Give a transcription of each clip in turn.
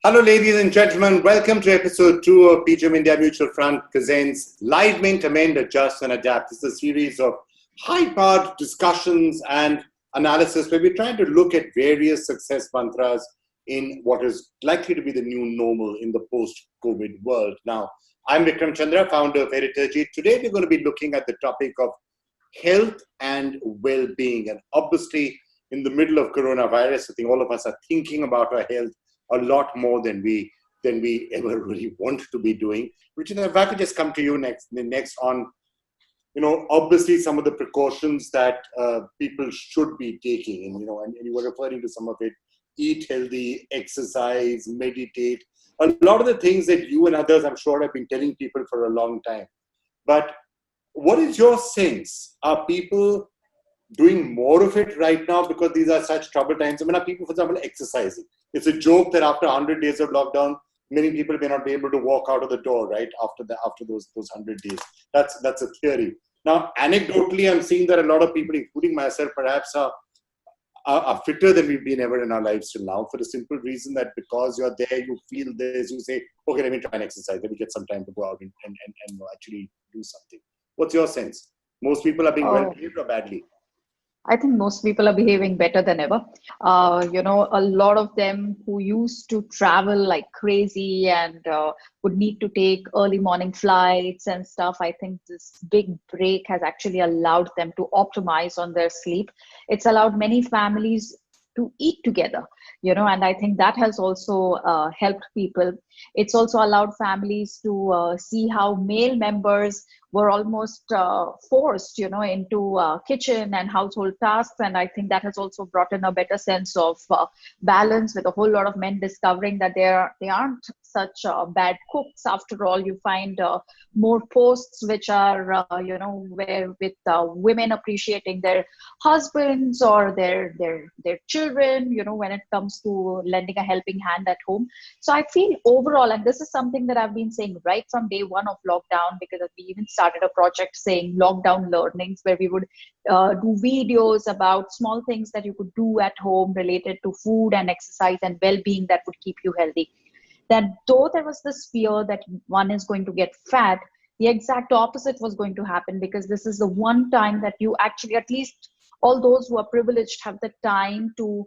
Hello, ladies and gentlemen. Welcome to episode 2 of PGIM India Mutual Fund presents LiveMint, Amend, Adjust and Adapt. This is a series of high-powered discussions and analysis where we're trying to look at various success mantras in what is likely to be the new normal in the post-COVID world. Now, I'm VIKRAM Chandra, founder of AJIT. Today, we're going to be looking at the topic of health and well-being. And obviously, in the middle of coronavirus, I think all of us are thinking about our health a lot more than we ever really want to be doing. Richard, if I could just come to you next on, obviously some of the precautions that people should be taking, and you were referring to some of it: eat healthy, exercise, meditate. A lot of the things that you and others, I'm sure, have been telling people for a long time. But what is your sense? Are people doing more of it right now because these are such troubled times? I mean, are people, for example, exercising? It's a joke that after 100 days of lockdown, many people may not be able to walk out of the door, right? After those 100 days. That's a theory. Now, anecdotally, I'm seeing that a lot of people, including myself, perhaps are fitter than we've been ever in our lives till now, for the simple reason that because you're there, you feel this, you say, okay, let me try and exercise, let me get some time to go out and actually do something. What's your sense? Most people are being well behaved or badly? I think most people are behaving better than ever. A lot of them who used to travel like crazy and would need to take early morning flights and stuff, I think this big break has actually allowed them to optimize on their sleep. It's allowed many families to eat together, and I think that has also helped people. It's also allowed families to see how male members were almost forced, into kitchen and household tasks. And I think that has also brought in a better sense of balance, with a whole lot of men discovering that they aren't such bad cooks. After all, you find more posts which are, where with women appreciating their husbands or their children, when it comes to lending a helping hand at home. So I feel overall, and this is something that I've been saying right from day one of lockdown, because we even started a project saying lockdown learnings, where we would do videos about small things that you could do at home related to food and exercise and well-being that would keep you healthy. That though there was this fear that one is going to get fat, the exact opposite was going to happen, because this is the one time that you actually, at least all those who are privileged, have the time to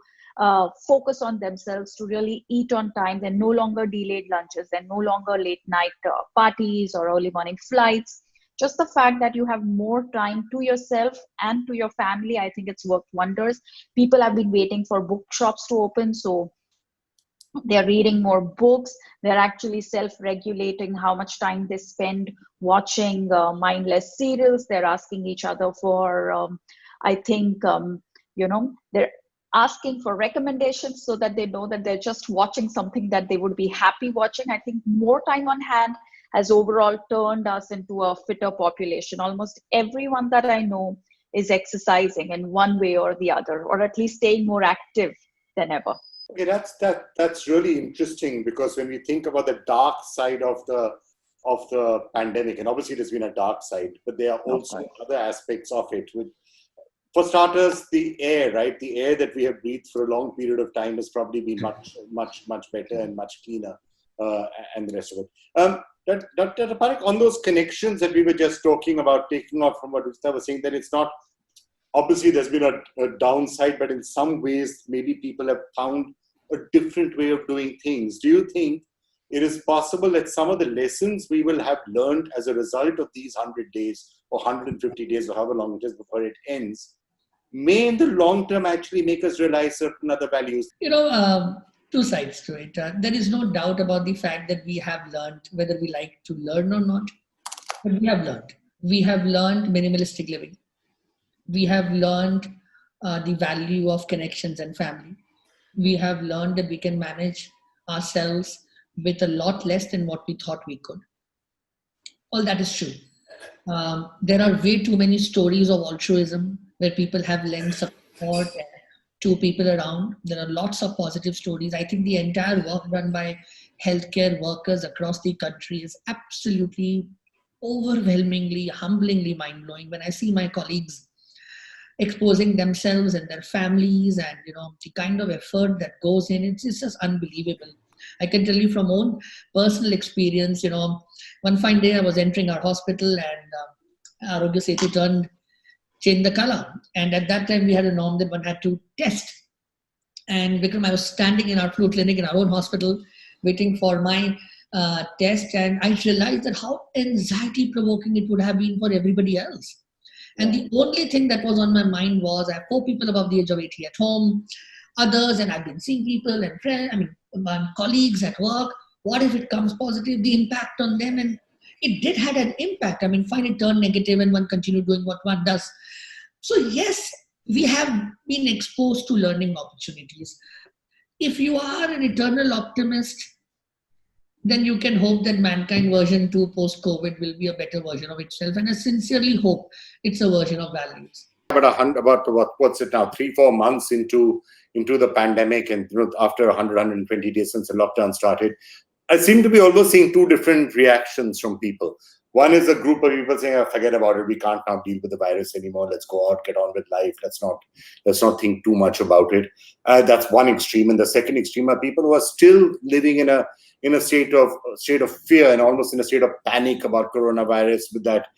focus on themselves, to really eat on time. They're no longer delayed lunches, they're no longer late night parties or early morning flights. Just the fact that you have more time to yourself and to your family, I think it's worked wonders. People have been waiting for bookshops to open, so they're reading more books. They're actually self-regulating how much time they spend watching mindless serials. They're asking each other for, they're asking for recommendations so that they know that they're just watching something that they would be happy watching. I think more time on hand has overall turned us into a fitter population. Almost everyone that I know is exercising in one way or the other, or at least staying more active than ever. Okay, that's really interesting, because when we think about the dark side of the pandemic, and obviously there's been a dark side, but there are also other aspects of it. For starters, the air, right? The air that we have breathed for a long period of time has probably been much better and much cleaner, and the rest of it. Dr. Parekh, on those connections that we were just talking about, taking off from what RUJUTA was saying, that it's not, obviously there's been a downside, but in some ways, maybe people have found a different way of doing things. Do you think it is possible that some of the lessons we will have learned as a result of these 100 days or 150 days or however long it is before it ends may in the long term actually make us realize certain other values? Two sides to it. There is no doubt about the fact that we have learned, whether we like to learn or not, but we have learned. We have learned minimalistic living. We have learned the value of connections and family. We have learned that we can manage ourselves with a lot less than what we thought we could. All that is true. There are way too many stories of altruism where people have lent support to people around. There are lots of positive stories. I think the entire work done by healthcare workers across the country is absolutely overwhelmingly, humblingly mind-blowing. When I see my colleagues exposing themselves and their families, and the kind of effort that goes in, it's just unbelievable. I can tell you from own personal experience, one fine day I was entering our hospital and Arogya Setu changed the color. And at that time we had a norm that one had to test. And Vikram, I was standing in our flu clinic in our own hospital, waiting for my test, and I realized that how anxiety provoking it would have been for everybody else. And the only thing that was on my mind was, I have 4 people above the age of 80 at home, others, and I've been seeing people and friends, my colleagues at work. What if it comes positive? The impact on them, and it did had an impact. Fine, it turned negative, and one continued doing what one does. So yes, we have been exposed to learning opportunities. If you are an eternal optimist, then you can hope that mankind version 2 post-COVID will be a better version of itself. And I sincerely hope it's a version of values. What's it now? 3-4 months into the pandemic, and after 120 days since the lockdown started, I seem to be almost seeing 2 different reactions from people. One is a group of people saying, forget about it, we can't now deal with the virus anymore, let's go out, get on with life, let's not think too much about it. That's one extreme. And the second extreme are people who are still living in a state of fear and almost in a state of panic about coronavirus, with that,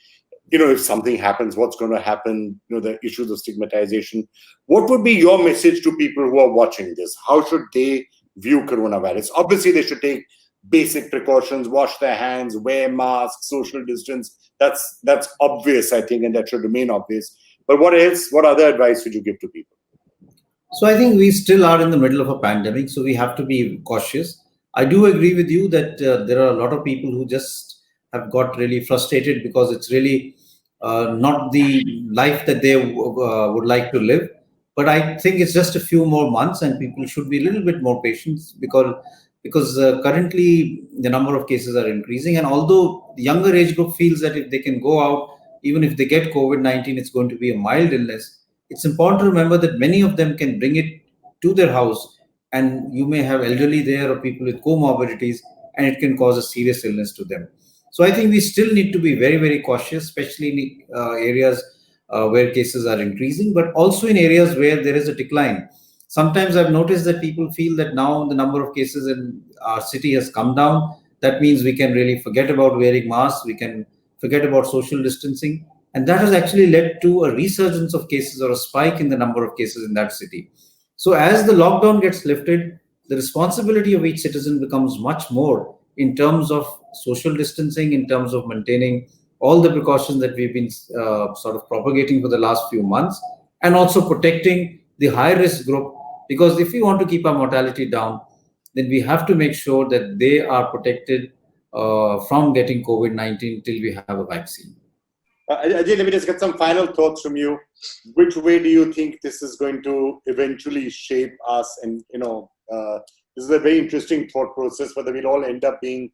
if something happens, what's going to happen, the issues of stigmatization. What would be your message to people who are watching this? How should they view coronavirus? Obviously, they should take basic precautions, wash their hands, wear masks, social distance. That's obvious, I think, and that should remain obvious. But what else? What other advice would you give to people? So I think we still are in the middle of a pandemic, so we have to be cautious. I do agree with you that there are a lot of people who just have got really frustrated because it's really not the life that they would like to live. But I think it's just a few more months, and people should be a little bit more patient because currently the number of cases are increasing. And although the younger age group feels that if they can go out, even if they get COVID-19, it's going to be a mild illness, it's important to remember that many of them can bring it to their house, and you may have elderly there or people with comorbidities, and it can cause a serious illness to them. So I think we still need to be very, very cautious, especially in areas where cases are increasing, but also in areas where there is a decline. Sometimes I've noticed that people feel that now the number of cases in our city has come down. That means we can really forget about wearing masks, we can forget about social distancing. And that has actually led to a resurgence of cases or a spike in the number of cases in that city. So as the lockdown gets lifted, the responsibility of each citizen becomes much more in terms of social distancing, in terms of maintaining all the precautions that we've been sort of propagating for the last few months, and also protecting the high-risk group. Because if we want to keep our mortality down, then we have to make sure that they are protected from getting COVID-19 till we have a vaccine. Ajay, let me just get some final thoughts from you. Which way do you think this is going to eventually shape us? And, this is a very interesting thought process, whether we'll all end up being,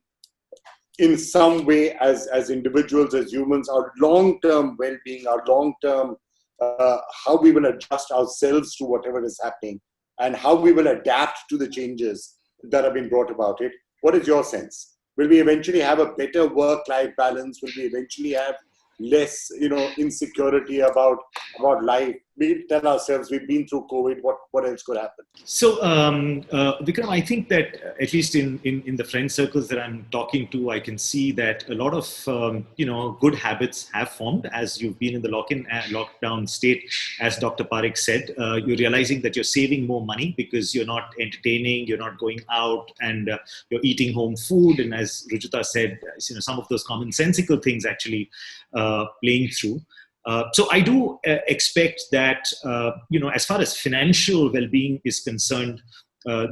in some way, as individuals, as humans, our long-term well-being, our long-term, how we will adjust ourselves to whatever is happening, and how we will adapt to the changes that have been brought about it. What is your sense? Will we eventually have a better work-life balance? Will we eventually have less, insecurity about life? We tell ourselves we've been through COVID. What else could happen? So, Vikram, I think that at least in the friend circles that I'm talking to, I can see that a lot of good habits have formed as you've been in the lockdown state. As Dr. Parekh said, you're realizing that you're saving more money because you're not entertaining, you're not going out, and you're eating home food. And as RUJUTA said, some of those commonsensical things actually playing through. So I do expect that, as far as financial well-being is concerned,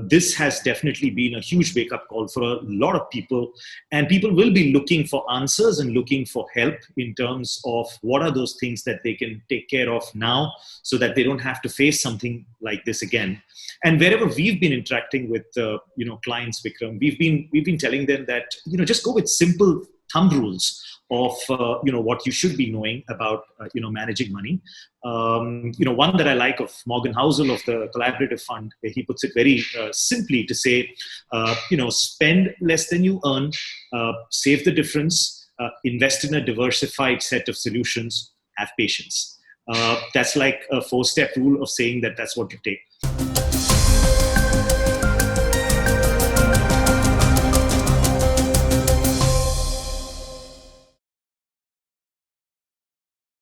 this has definitely been a huge wake-up call for a lot of people. And people will be looking for answers and looking for help in terms of what are those things that they can take care of now so that they don't have to face something like this again. And wherever we've been interacting with, clients, Vikram, we've been telling them that, just go with simple thumb rules of what you should be knowing about managing money. One that I like of Morgan Housel of the Collaborative Fund, he puts it very simply to say, spend less than you earn, save the difference, invest in a diversified set of solutions, have patience. That's like a 4-step rule of saying that that's what you take.